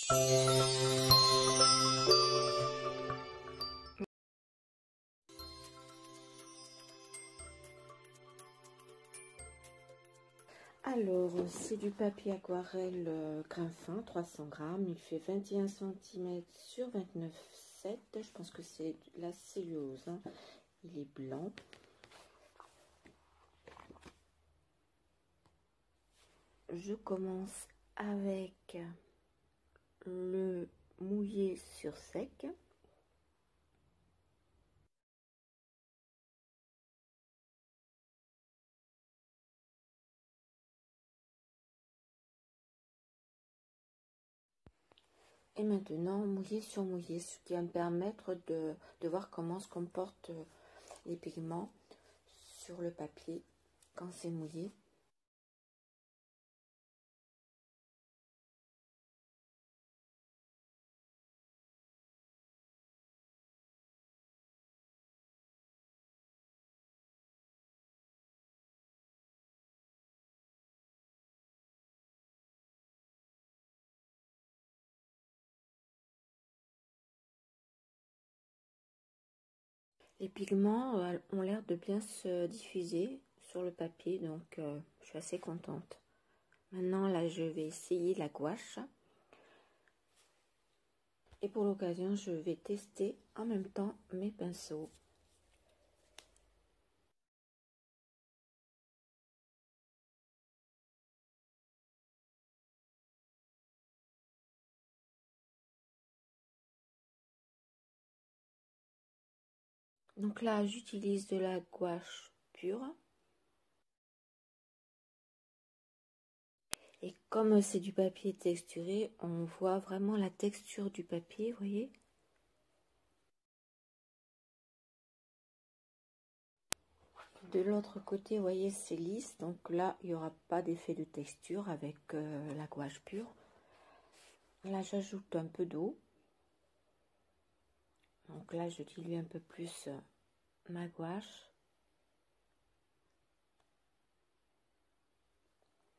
Alors, c'est du papier aquarelle grain fin, 300 grammes. Il fait 21 cm sur 29,7. Je pense que c'est la cellulose, hein. Il est blanc. Je commence avec le mouillé sur sec. Et maintenant, mouillé sur mouillé, ce qui va me permettre de voir comment se comportent les pigments sur le papier quand c'est mouillé. Les pigments ont l'air de bien se diffuser sur le papier, donc je suis assez contente. Maintenant, là, je vais essayer la gouache. Et pour l'occasion, je vais tester en même temps mes pinceaux. Donc là, j'utilise de la gouache pure. Et comme c'est du papier texturé, on voit vraiment la texture du papier, vous voyez? De l'autre côté, vous voyez, c'est lisse. Donc là, il n'y aura pas d'effet de texture avec la gouache pure. Là, j'ajoute un peu d'eau. Donc là, je dilue un peu plus ma gouache.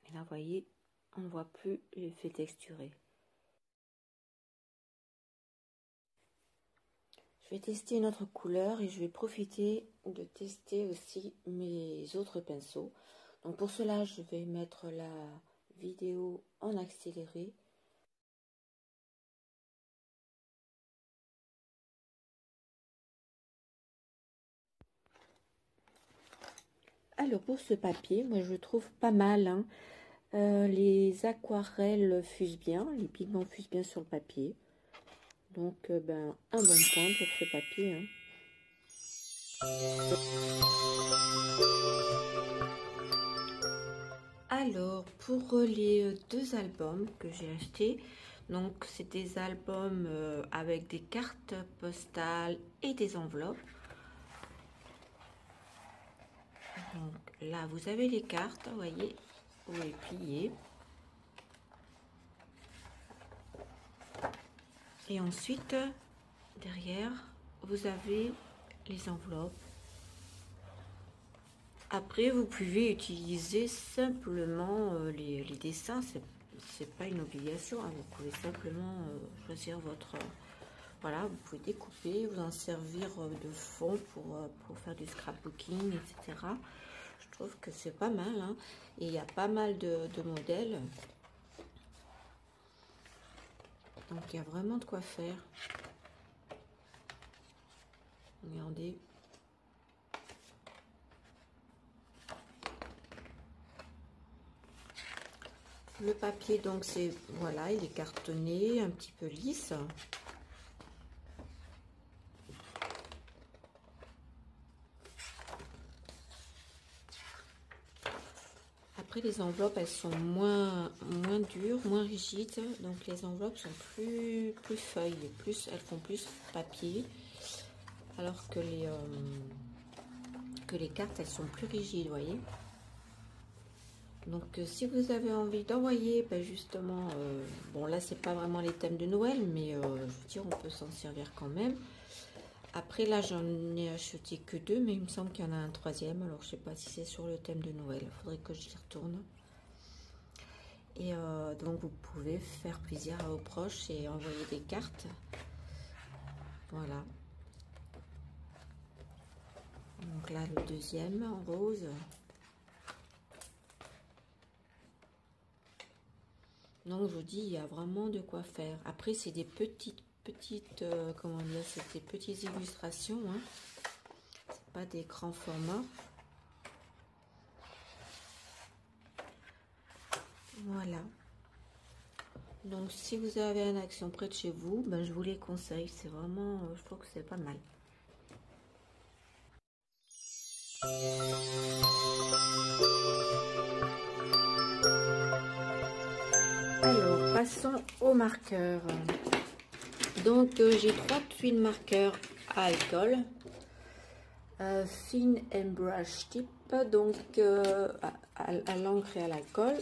Et là, vous voyez, on ne voit plus l'effet texturé. Je vais tester une autre couleur et je vais profiter de tester aussi mes autres pinceaux. Donc pour cela, je vais mettre la vidéo en accéléré. Alors pour ce papier, moi je trouve pas mal, hein. Les aquarelles fusent bien, les pigments fusent bien sur le papier. Donc ben, un bon point pour ce papier, hein. Alors pour les deux albums que j'ai achetés, donc c'est des albums avec des cartes postales et des enveloppes. Donc là vous avez les cartes, vous voyez, vous les pliez. Et ensuite derrière vous avez les enveloppes. Après, vous pouvez utiliser simplement les dessins, c'est pas une obligation, hein. Vous pouvez simplement choisir votre... voilà, vous pouvez découper, vous en servir de fond pour faire du scrapbooking, etc. Je trouve que c'est pas mal, hein. Et il y a pas mal de modèles. Donc, il y a vraiment de quoi faire. Regardez. Le papier, donc, c'est, voilà, il est cartonné, un petit peu lisse. Après, les enveloppes, elles sont moins dures, moins rigides. Donc, les enveloppes sont plus feuilles, elles font plus papier. Alors que les cartes, elles sont plus rigides, vous voyez. Donc, si vous avez envie d'envoyer, ben justement, bon, là, c'est pas vraiment les thèmes de Noël, mais je veux dire, on peut s'en servir quand même. Après, là, j'en ai acheté que deux, mais il me semble qu'il y en a un troisième. Alors, je sais pas si c'est sur le thème de Noël. Il faudrait que j'y retourne. Et donc vous pouvez faire plaisir à vos proches et envoyer des cartes. Voilà. Donc là le deuxième en rose. Donc je vous dis, il y a vraiment de quoi faire. Après c'est des petites comment dire, c'est des petites illustrations, hein. C'est pas des grands formats. Voilà. Donc si vous avez un action près de chez vous, ben, je vous les conseille. C'est vraiment, je trouve que c'est pas mal. Alors, passons au marqueur. Donc, j'ai 3 tuiles marqueurs à alcool. Fine and brush tip, donc à l'encre et à l'alcool.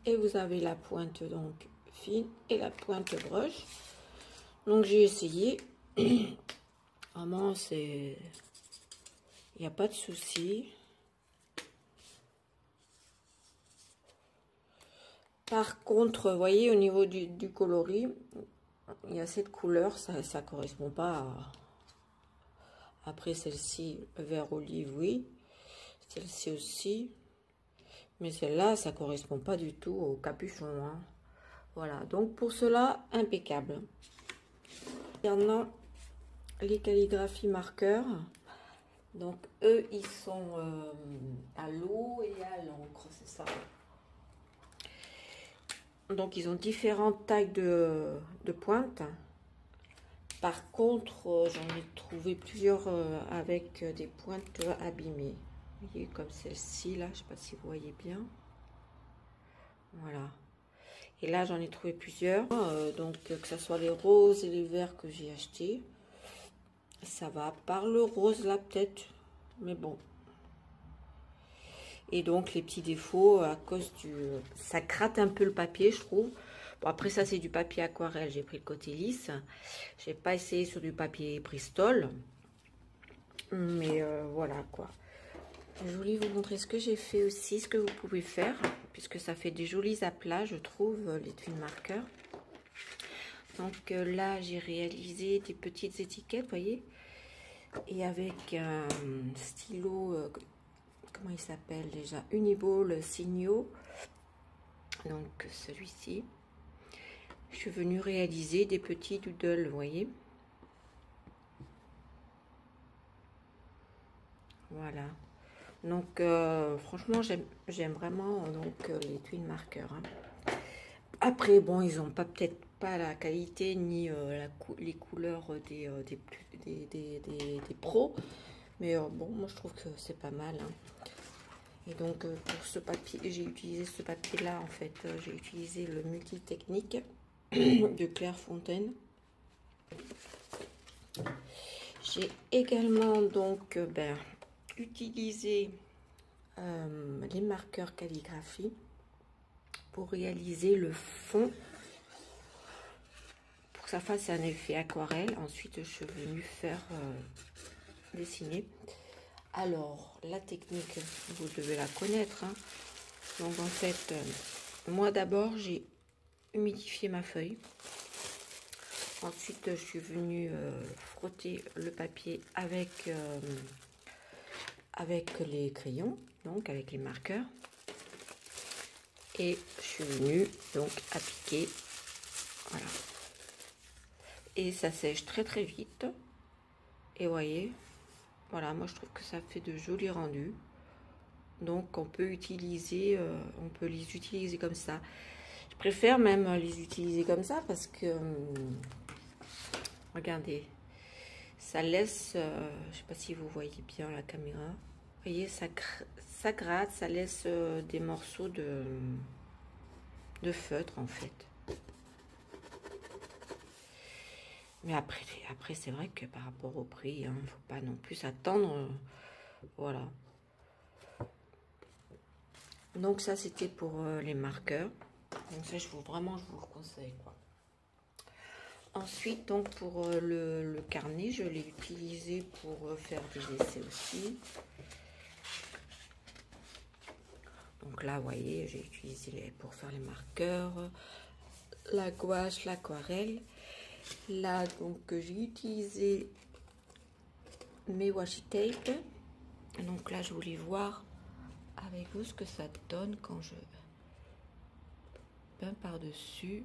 Et vous avez la pointe donc fine et la pointe brush. Donc, j'ai essayé. Vraiment, c'est... Il n'y a pas de souci. Par contre, vous voyez, au niveau du coloris, il y a cette couleur, ça ne correspond pas à... Après, celle-ci, vert olive, oui. Celle-ci aussi. Mais celle-là, ça ne correspond pas du tout au capuchon, hein. Voilà, donc pour cela, impeccable. Concernant les calligraphies marqueurs, donc eux, ils sont à l'eau et à l'encre, c'est ça. Donc, ils ont différentes tailles de pointe. Par contre, j'en ai trouvé plusieurs avec des pointes abîmées. Vous voyez, comme celle-ci, là, je ne sais pas si vous voyez bien. Voilà. Et là, j'en ai trouvé plusieurs. Donc, que ce soit les roses et les verts que j'ai achetés. Ça va, par le rose, là, peut-être. Mais bon. Et donc, les petits défauts, à cause du... Ça gratte un peu le papier, je trouve. Bon, après, ça, c'est du papier aquarelle. J'ai pris le côté lisse. J'ai pas essayé sur du papier Bristol. Mais voilà, quoi. Je voulais vous montrer ce que j'ai fait aussi, ce que vous pouvez faire. Puisque ça fait des jolis aplats, je trouve, les tuiles marqueurs. Donc là, j'ai réalisé des petites étiquettes, vous voyez. Et avec un stylo... comment il s'appelle déjà, Uniball Signo, donc celui-ci. Je suis venue réaliser des petits doodles, vous voyez. Voilà. Donc franchement, j'aime vraiment donc les twin marqueurs, hein. Après, bon, ils n'ont pas peut-être pas la qualité ni les couleurs des pros, mais bon, moi je trouve que c'est pas mal, hein. Et donc pour ce papier, j'ai utilisé ce papier là, en fait, j'ai utilisé le multitechnique de Clairefontaine. J'ai également donc utilisé les marqueurs calligraphie pour réaliser le fond, pour que ça fasse un effet aquarelle. Ensuite, je suis venue faire dessiner. Alors, la technique, vous devez la connaître, hein. Donc, en fait, moi d'abord, j'ai humidifié ma feuille. Ensuite, je suis venue frotter le papier avec les crayons, donc avec les marqueurs. Et je suis venue donc appliquer. Voilà. Et ça sèche très très vite. Et voyez, voilà, moi je trouve que ça fait de jolis rendus. Donc on peut utiliser, on peut les utiliser comme ça. Je préfère même les utiliser comme ça parce que regardez, ça laisse, je sais pas si vous voyez bien la caméra. Vous voyez, ça gratte, ça laisse des morceaux de feutre en fait. Mais après c'est vrai que par rapport au prix, il ne faut pas non plus s'attendre. Voilà. Donc ça c'était pour les marqueurs. Donc ça vraiment je vous le conseille, quoi. Ensuite donc pour le carnet, je l'ai utilisé pour faire des essais aussi. Donc là, vous voyez, j'ai utilisé pour faire les marqueurs, la gouache, l'aquarelle. Là, donc, j'ai utilisé mes washi tape. Donc là, je voulais voir avec vous ce que ça donne quand je peins par-dessus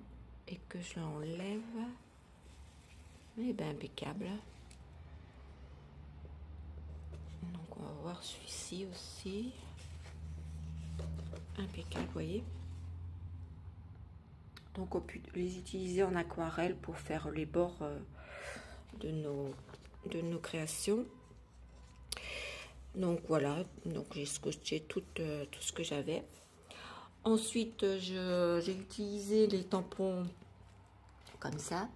et que je l'enlève. Eh bien, impeccable. Donc, on va voir celui-ci aussi. Impeccable, vous voyez. Donc, on peut les utiliser en aquarelle pour faire les bords de nos créations. Donc, voilà. Donc, j'ai scotché tout ce que j'avais. Ensuite, j'ai utilisé les tampons comme ça.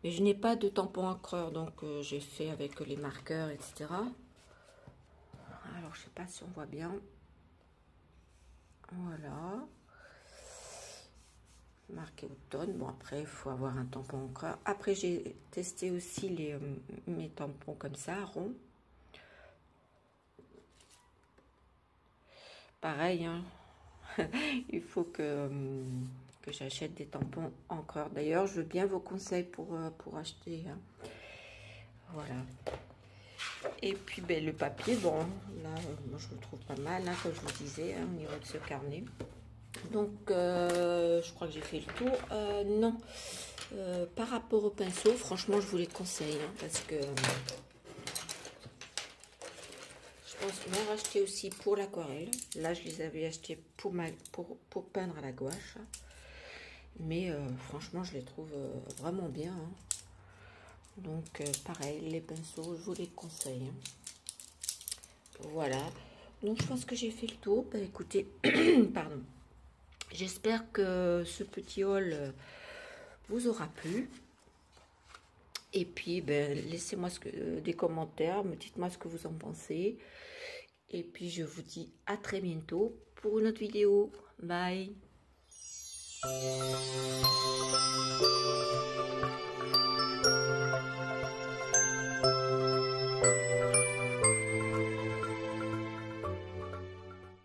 Mais je n'ai pas de tampon encreur, donc j'ai fait avec les marqueurs, etc. Alors, je sais pas si on voit bien. Voilà. Marqué automne. Bon, après, il faut avoir un tampon encreur. Après, j'ai testé aussi mes tampons comme ça, ronds. Pareil, hein. Il faut que j'achète des tampons encreur. D'ailleurs, je veux bien vos conseils pour acheter. Hein. Voilà. Et puis, ben, le papier, bon, là, moi, je le trouve pas mal, hein, comme je vous disais, hein, au niveau de ce carnet. Donc, je crois que j'ai fait le tour. Non, par rapport au pinceau, franchement, je vous les conseille, hein, parce que je pense m'en racheter aussi pour l'aquarelle. Là, je les avais achetés pour peindre à la gouache. Mais franchement, je les trouve vraiment bien. Hein. Donc, pareil, les pinceaux, je vous les conseille. Hein. Voilà. Donc, je pense que j'ai fait le tour. Ben, écoutez, pardon. J'espère que ce petit haul vous aura plu. Et puis, ben, laissez-moi des commentaires. Dites-moi ce que vous en pensez. Et puis, je vous dis à très bientôt pour une autre vidéo. Bye.